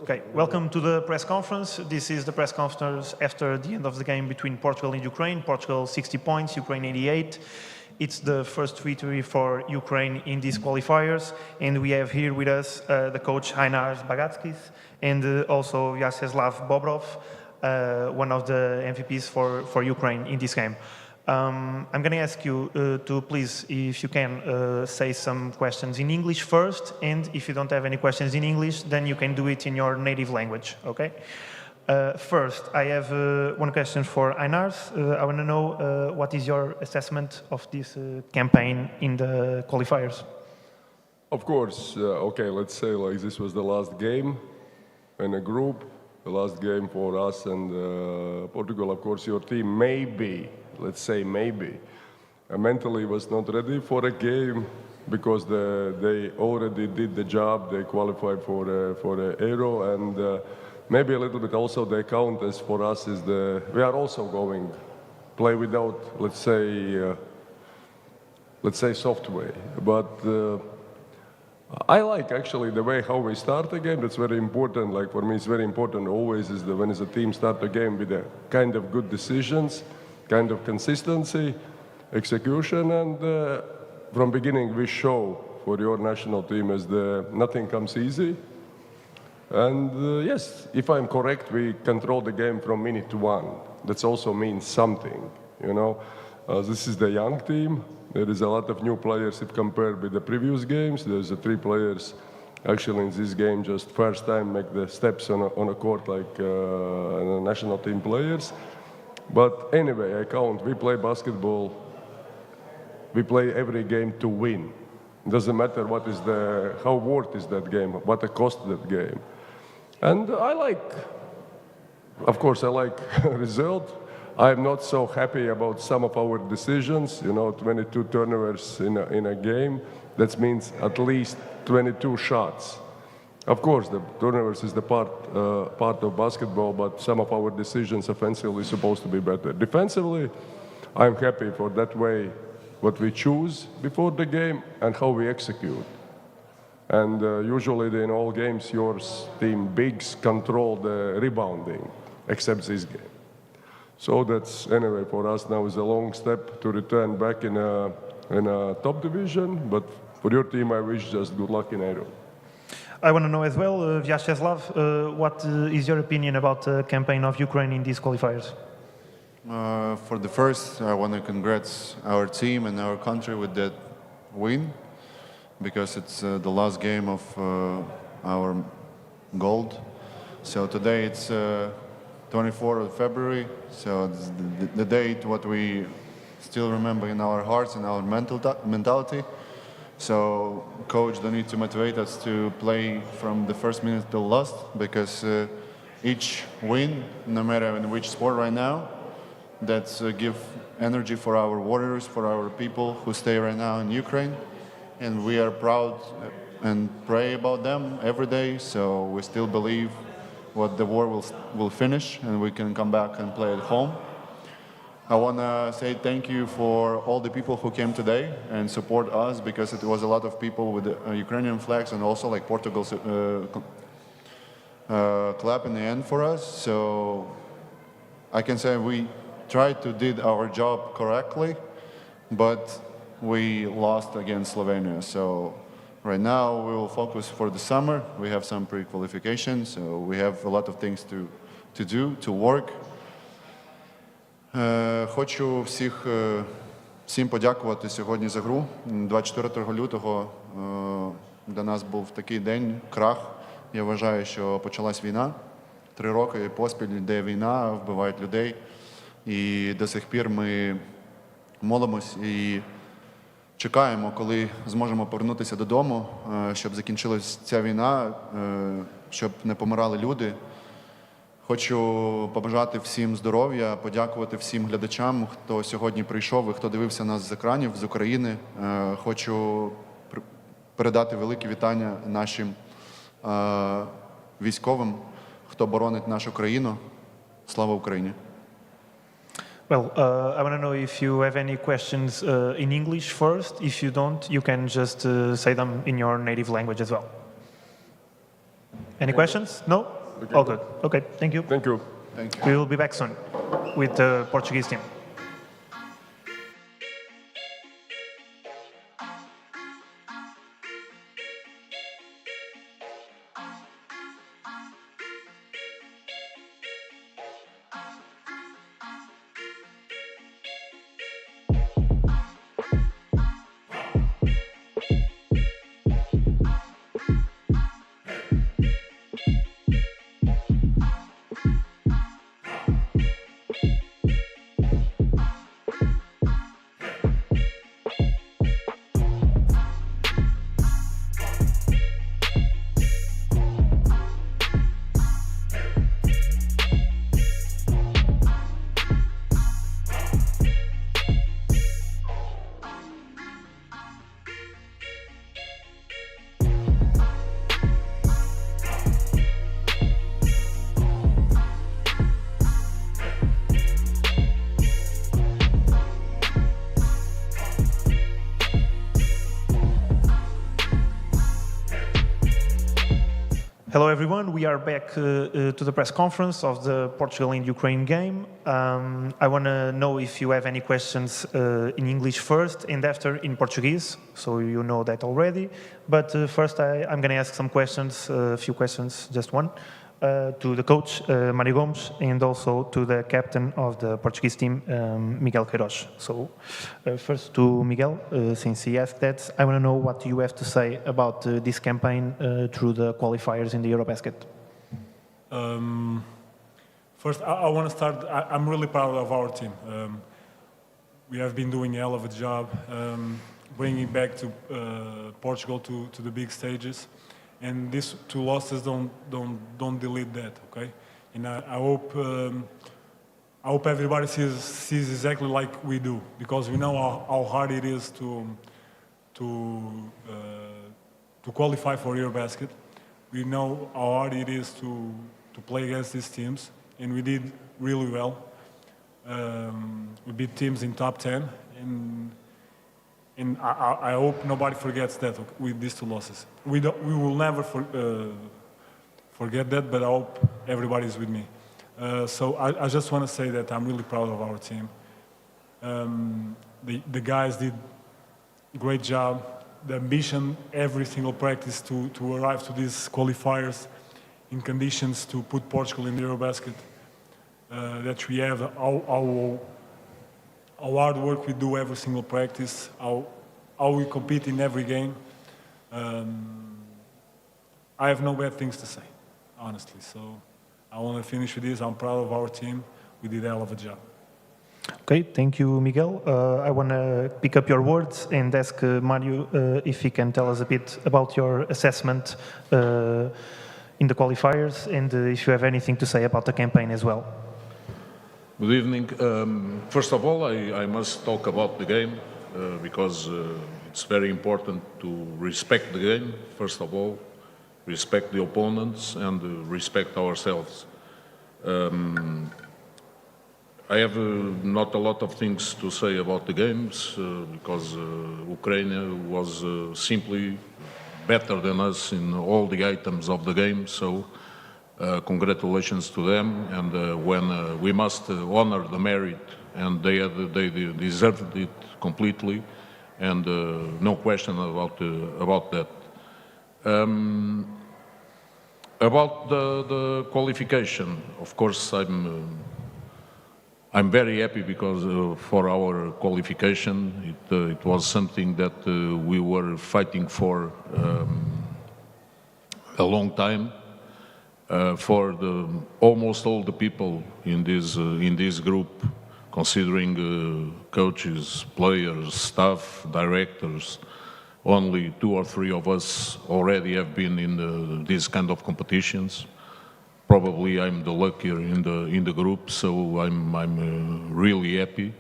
Okay, welcome to the press conference. This is the press conference after the end of the game between Portugal and Ukraine. Portugal 60 points, Ukraine 88. It's the first victory for Ukraine in these qualifiers. And we have here with us the coach Hainar Bagatskis and also Vyacheslav Bobrov, one of the MVPs for Ukraine in this game. I'm going to ask you to please, if you can, say some questions in English first, and if you don't have any questions in English, then you can do it in your native language, okay? First, I have one question for Einar. I want to know what is your assessment of this campaign in the qualifiers? Of course, okay, let's say like this was the last game in a group, the last game for us and Portugal. Of course, your team maybe, let's say maybe, mentally was not ready for a game because they already did the job. They qualified for the Euro, and maybe a little bit also they count as for us is we are also going play without, let's say soft way. But I like actually the way how we start a game. That's very important. Like for me, it's very important always is that when a team start a game with a kind of good decisions, kind of consistency, execution, and from beginning we show for your national team as nothing comes easy. And yes, if I'm correct, we control the game from minute one. That also means something, you know. This is the young team. There is a lot of new players if compared with the previous games. There's 3 players actually in this game just first time make the steps on a court like national team players. But anyway, I count, we play basketball, we play every game to win. It doesn't matter what is how worth is that game, what the cost of that game. And I like, of course, I like result. I'm not so happy about some of our decisions, you know, 22 turnovers in a game. That means at least 22 shots. Of course, the turnovers is the part of basketball, but some of our decisions offensively supposed to be better. Defensively, I'm happy for that way what we choose before the game and how we execute. And usually in all games, your team bigs control the rebounding, except this game. So that's anyway for us now is a long step to return back in a top division. But for your team, I wish just good luck in Euro. I want to know as well, Vyacheslav, what is your opinion about the campaign of Ukraine in these qualifiers? For the first, I want to congratulate our team and our country with that win, because it's the last game of our gold. So today it's 24th of February, so it's the date what we still remember in our hearts and our mentality. So coach don't need to motivate us to play from the first minute till last, because each win, no matter in which sport right now, that's give energy for our warriors, for our people who stay right now in Ukraine. And we are proud and pray about them every day, so we still believe what the war will finish and we can come back and play at home. I want to say thank you for all the people who came today and support us, because it was a lot of people with Ukrainian flags and also like Portugal's clap in the end for us. So I can say we tried to did our job correctly, but we lost against Slovenia. So right now we will focus for the summer. We have some pre-qualification, so we have a lot of things to do, to work. Хочу всім подякувати сьогодні за гру. 24 лютого для нас був такий день, крах. Я вважаю, що почалась війна. 3 роки поспіль йде війна, вбивають людей. І до сих пір ми молимось і чекаємо, коли зможемо повернутися додому, щоб закінчилась ця війна, щоб не помирали люди. Хочу побажати всім здоров'я, подякувати всім глядачам, хто сьогодні прийшов і хто дивився нас з екранів, з України. Хочу передати велике вітання нашим військовим, хто боронить нашу країну. Слава Україні! Well, I want to know if you have any questions in English first. If you don't, you can just say them in your native language as well. Any questions? No? All good. Okay, thank you. Thank you. Thank you. We will be back soon with the Portuguese team. Hello, everyone. We are back to the press conference of the Portugal and Ukraine game. I want to know if you have any questions in English first and after in Portuguese, so you know that already. But first, I'm going to ask some questions, a few questions, just one, to the coach, Mário Gomes, and also to the captain of the Portuguese team, Miguel Queiroz. So first to Miguel, since he asked that, I want to know what you have to say about this campaign through the qualifiers in the EuroBasket. First, I want to start, I'm really proud of our team. We have been doing a hell of a job bringing back to Portugal to the big stages. And these 2 losses don't delete that, okay? And I hope everybody sees exactly like we do, because we know how hard it is to qualify for EuroBasket. We know how hard it is to play against these teams, and we did really well. We beat teams in top 10, and I hope nobody forgets that with these 2 losses. We will never forget that, but I hope everybody's with me. So I just want to say that I'm really proud of our team. The guys did a great job. The ambition, every single practice to arrive to these qualifiers in conditions to put Portugal in the EuroBasket. That we have our hard work we do every single practice, how we compete in every game. I have no bad things to say, honestly. So I want to finish with this. I'm proud of our team. We did a hell of a job. Okay, thank you, Miguel. I want to pick up your words and ask Mário if he can tell us a bit about your assessment in the qualifiers and if you have anything to say about the campaign as well. Good evening. First of all, I must talk about the game because it's very important to respect the game, first of all, respect the opponents and respect ourselves. I have not a lot of things to say about the games because Ukraine was simply better than us in all the items of the game, so congratulations to them, and when we must honor the merit, and they deserved it completely, and no question about that. About the qualification, of course, I'm very happy because for our qualification, it was something that we were fighting for a long time. For almost all the people in this group, considering coaches, players, staff, directors, only 2 or 3 of us already have been in these kind of competitions. Probably I'm the luckier in the group, so I'm really happy.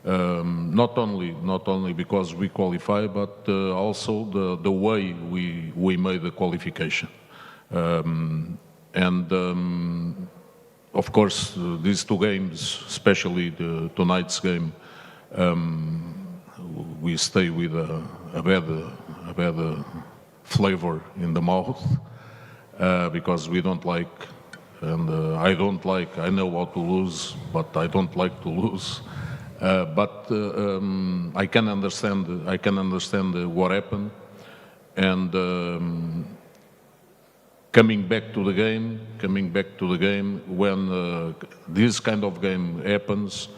Not only because we qualify, but also the way we made the qualification. Of course, these 2 games, especially tonight's game, we stay with a bad flavor in the mouth because we don't like and I don't like. I know how to lose, but I don't like to lose. But I can understand. I can understand what happened, and coming back to the game. When this kind of game happens,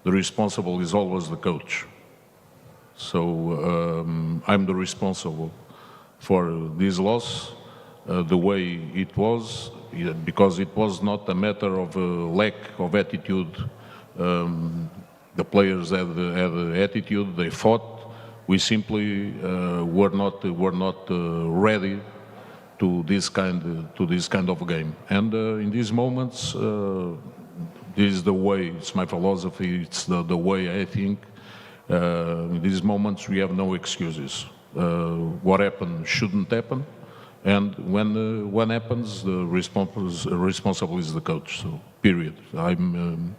the responsible is always the coach. So I'm the responsible for this loss, the way it was, because it was not a matter of lack of attitude. The players had attitude, they fought. We simply were not ready to this kind of game. And in these moments, this is the way. It's my philosophy. It's the way I think. In these moments, we have no excuses. What happened shouldn't happen, and when happens, the responsible is the coach. So, period. I'm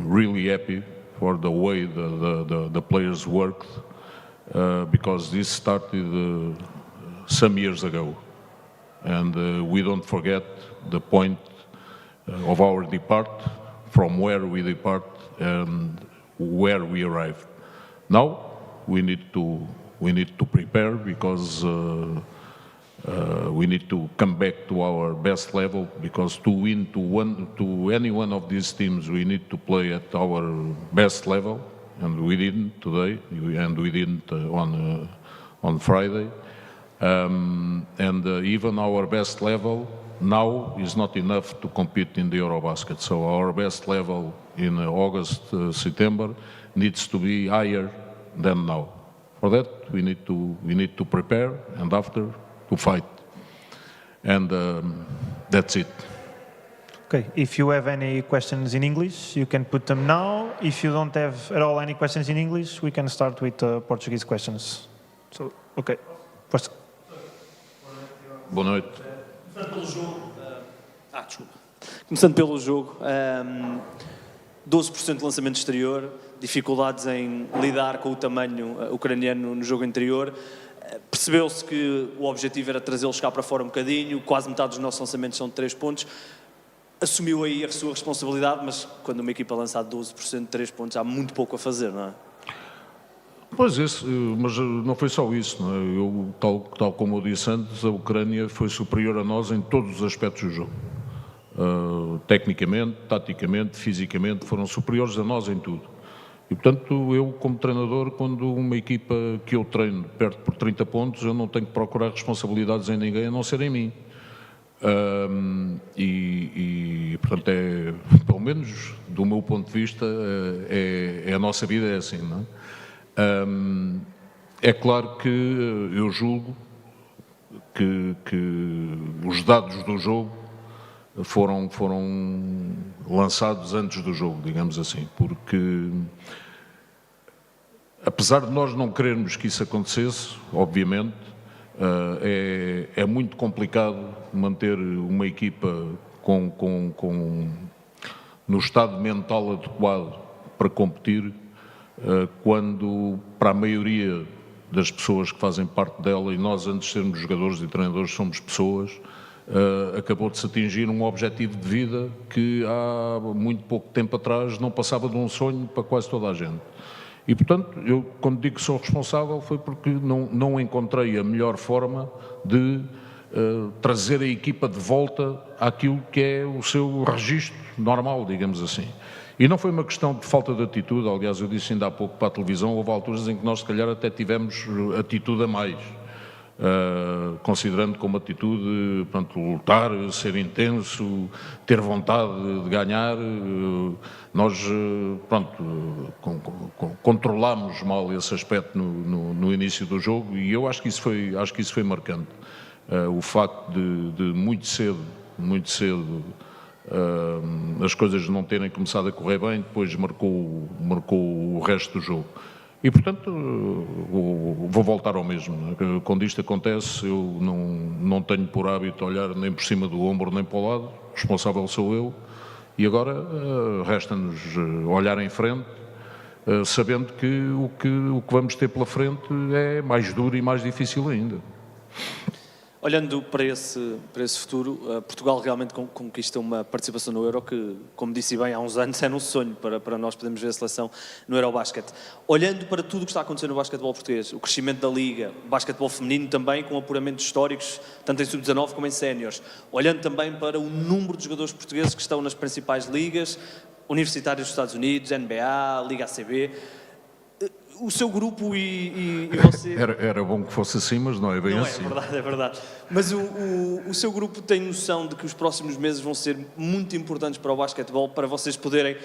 really happy for the way the players worked, because this started some years ago, and we don't forget the point of our depart, from where we depart and where we arrived. Now we need to prepare, because we need to come back to our best level, because to win to any one of these teams, we need to play at our best level, and we didn't today, and we didn't on Friday, and even our best level now is not enough to compete in the EuroBasket. So our best level in August, September needs to be higher than now. For that, we need to prepare, and after, to fight. And that's it. Okay, if you have any questions in English, you can put them now. If you don't have at all any questions in English, we can start with Portuguese questions. So, okay. First. Boa noite. Começando pelo jogo, 12% de lançamento exterior, dificuldades em lidar com o tamanho ucraniano no jogo interior. Percebeu-se que o objetivo era trazê-los cá para fora um bocadinho, quase metade dos nossos lançamentos são de 3 pontos. Assumiu aí a sua responsabilidade, mas quando uma equipa lança 12% de 3 pontos, há muito pouco a fazer, não é? Pois isso, mas não foi só isso, não é? Tal como eu disse antes, a Ucrânia foi superior a nós em todos os aspectos do jogo. Tecnicamente, taticamente, fisicamente, foram superiores a nós em tudo. E, portanto, eu, como treinador, quando uma equipa que eu treino perde por 30 pontos, eu não tenho que procurar responsabilidades em ninguém, a não ser em mim. Portanto, pelo menos do meu ponto de vista, a nossa vida é assim, não é? É claro que eu julgo que os dados do jogo foram lançados antes do jogo, digamos assim, porque apesar de nós não querermos que isso acontecesse, obviamente, é muito complicado manter uma equipa no estado mental adequado para competir, quando para a maioria das pessoas que fazem parte dela, e nós antes de sermos jogadores e treinadores somos pessoas, acabou de se atingir um objetivo de vida que há muito pouco tempo atrás não passava de um sonho para quase toda a gente. E, portanto, eu quando digo que sou responsável foi porque não encontrei a melhor forma de trazer a equipa de volta àquilo que é o seu registro normal, digamos assim. E não foi uma questão de falta de atitude, aliás, eu disse ainda há pouco para a televisão, houve alturas em que nós, se calhar, até tivemos atitude a mais, considerando como atitude, portanto, lutar, ser intenso, ter vontade de ganhar. Nós, pronto, controlámos mal esse aspecto no início do jogo, e eu acho que isso foi marcante. O facto de muito cedo, as coisas não terem começado a correr bem, depois marcou o resto do jogo. E, portanto, vou voltar ao mesmo. Quando isto acontece, eu não tenho por hábito olhar nem por cima do ombro nem para o lado, o responsável sou eu, e agora resta-nos olhar em frente, sabendo que o que vamos ter pela frente é mais duro e mais difícil ainda. Olhando para esse futuro, Portugal realmente conquista uma participação no Euro que, como disse bem, há uns anos era um sonho para nós podermos ver a seleção no EuroBasket. Olhando para tudo o que está acontecendo no basquetebol português, o crescimento da Liga, o basquetebol feminino também com apuramentos históricos, tanto em sub-19 como em séniores. Olhando também para o número de jogadores portugueses que estão nas principais ligas, universitários dos Estados Unidos, NBA, Liga ACB. O seu grupo e você... Era bom que fosse assim, mas não é bem assim. Não, é verdade. Mas o seu grupo tem noção de que os próximos meses vão ser muito importantes para o basquetebol, para vocês poderem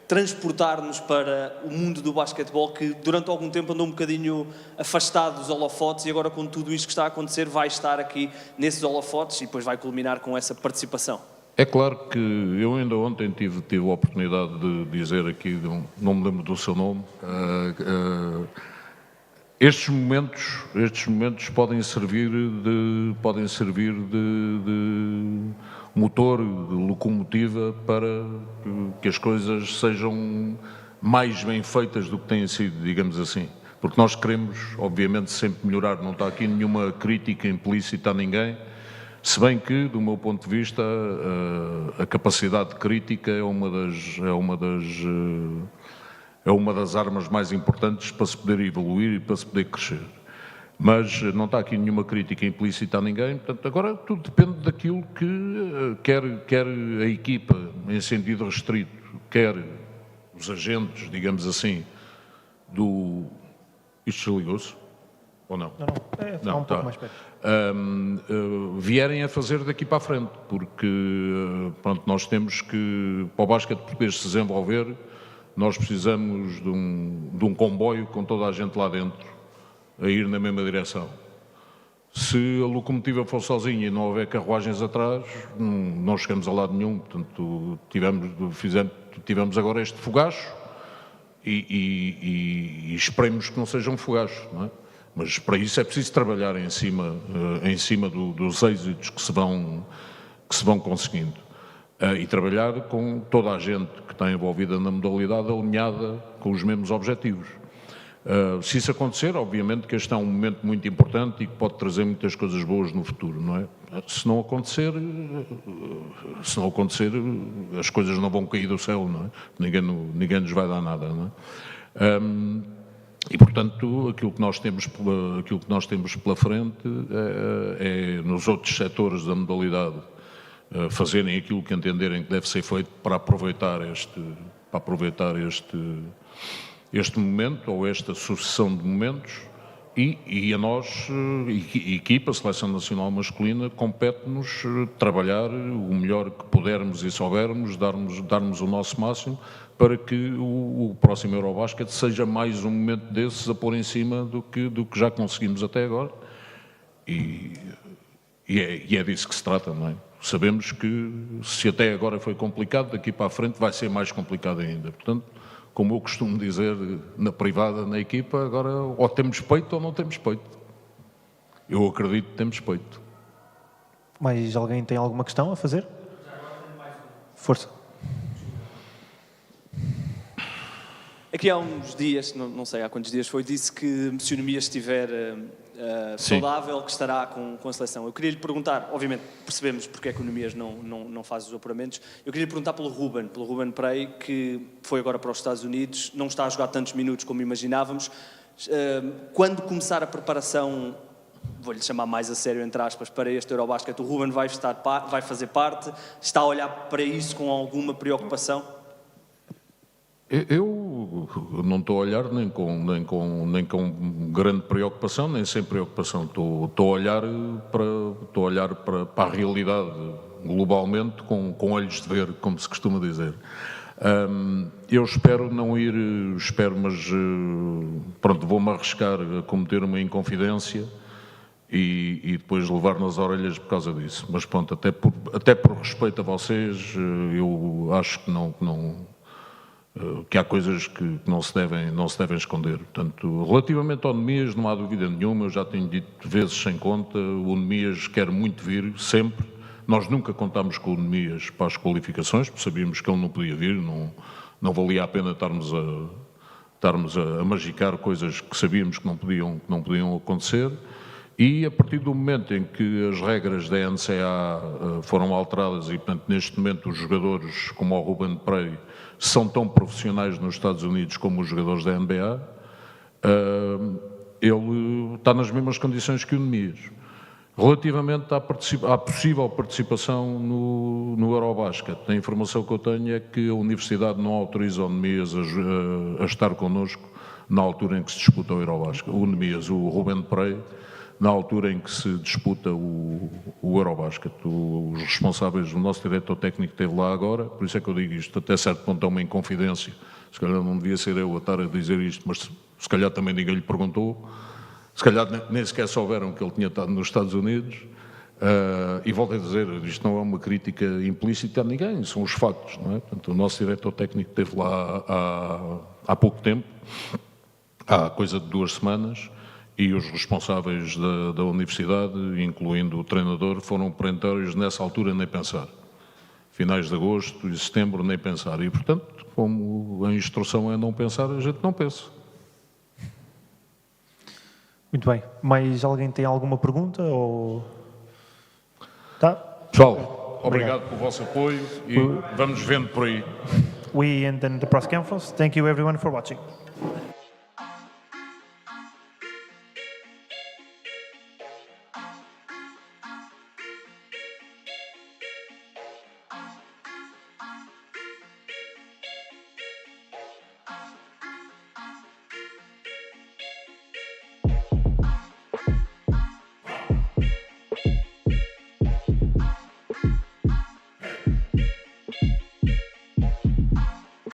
transportar-nos para o mundo do basquetebol que durante algum tempo andou um bocadinho afastado dos holofotes e agora com tudo isto que está a acontecer vai estar aqui nesses holofotes e depois vai culminar com essa participação. É claro que eu ainda ontem tive a oportunidade de dizer aqui, não me lembro do seu nome, estes momentos podem servir de motor, de locomotiva para que as coisas sejam mais bem feitas do que têm sido, digamos assim. Porque nós queremos, obviamente, sempre melhorar, não está aqui nenhuma crítica implícita a ninguém, se bem que, do meu ponto de vista, a capacidade crítica é uma das armas mais importantes para se poder evoluir e para se poder crescer. Mas não está aqui nenhuma crítica implícita a ninguém, portanto, agora tudo depende daquilo que quer a equipa, em sentido restrito, quer os agentes, digamos assim, Isto desligou-se? Ou não? Não. Está um pouco mais perto. Vierem a fazer daqui para a frente, porque pronto, nós temos que, para o basquete português se desenvolver, nós precisamos de um comboio com toda a gente lá dentro, a ir na mesma direção. Se a locomotiva for sozinha e não houver carruagens atrás, não chegamos a lado nenhum. Portanto, tivemos agora este fogacho e esperemos que não seja um fogacho, não é? Mas para isso é preciso trabalhar em cima dos êxitos que se vão conseguindo. E trabalhar com toda a gente que está envolvida na modalidade alinhada com os mesmos objetivos. Se isso acontecer, obviamente que este é um momento muito importante e que pode trazer muitas coisas boas no futuro, não é? Se não acontecer, as coisas não vão cair do céu, não é? Ninguém nos vai dar nada, não é? E, portanto, aquilo que nós temos pela frente é nos outros setores da modalidade, fazerem aquilo que entenderem que deve ser feito para aproveitar este momento ou esta sucessão de momentos e a nós, equipa, Seleção Nacional Masculina, compete-nos trabalhar o melhor que pudermos e soubermos, darmos o nosso máximo para que o próximo EuroBasket seja mais um momento desses a pôr em cima do que já conseguimos até agora e é disso que se trata, não é? Sabemos que se até agora foi complicado, daqui para a frente vai ser mais complicado ainda. Portanto, como eu costumo dizer na privada, na equipa, agora ou temos peito ou não temos peito. Eu acredito que temos peito. Mais alguém tem alguma questão a fazer? Força. Aqui há uns dias, não sei há quantos dias foi, disse que se o Nemias estiver saudável, que estará com a seleção. Eu queria lhe perguntar, obviamente percebemos porque é que o Nemias não faz os apuramentos, eu queria lhe perguntar pelo Ruben Prey, que foi agora para os Estados Unidos, não está a jogar tantos minutos como imaginávamos. Quando começar a preparação, vou-lhe chamar mais a sério, entre aspas, para este EuroBasket, o Ruben vai fazer parte, está a olhar para isso com alguma preocupação? Eu não estou a olhar nem com grande preocupação, nem sem preocupação. Estou a olhar para a realidade globalmente com olhos de ver, como se costuma dizer. Eu espero não ir, mas pronto, vou-me arriscar a cometer uma inconfidência e depois levar nas orelhas por causa disso. Mas pronto, até por respeito a vocês, eu acho que há coisas que não se devem esconder. Portanto, relativamente ao Nemias, não há dúvida nenhuma, eu já tenho dito vezes sem conta, o Nemias quer muito vir, sempre. Nós nunca contámos com o Nemias para as qualificações, porque sabíamos que ele não podia vir, não valia a pena estarmos a magicar coisas que sabíamos que não podiam acontecer. E a partir do momento em que as regras da NCAA foram alteradas e, portanto, neste momento os jogadores, como o Ruben Prey, são tão profissionais nos Estados Unidos como os jogadores da NBA, ele está nas mesmas condições que o Nemias. Relativamente à possível participação no EuroBasket, a informação que eu tenho é que a Universidade não autoriza o Nemias a estar connosco na altura em que se disputa o EuroBasket. O Nemias, o Ruben Prey, na altura em que se disputa o EuroBasket. Os responsáveis, o nosso diretor técnico esteve lá agora, por isso é que eu digo isto, até certo ponto é uma inconfidência. Se calhar não devia ser eu a estar a dizer isto, mas se calhar também ninguém lhe perguntou. Se calhar nem sequer souberam que ele tinha estado nos Estados Unidos. E volto a dizer, isto não é uma crítica implícita a ninguém, são os factos, não é? Portanto, o nosso diretor técnico esteve lá há pouco tempo, há coisa de 2 semanas, e os responsáveis da universidade, incluindo o treinador, foram perentórios nessa altura nem pensar. Finais de agosto e setembro nem pensar. E, portanto, como a instrução é não pensar, a gente não pensa. Muito bem. Mais alguém tem alguma pergunta? Ou... Tá? Pessoal, obrigado pelo vosso apoio e vamos vendo por aí. We end the press conference. Thank you everyone for watching.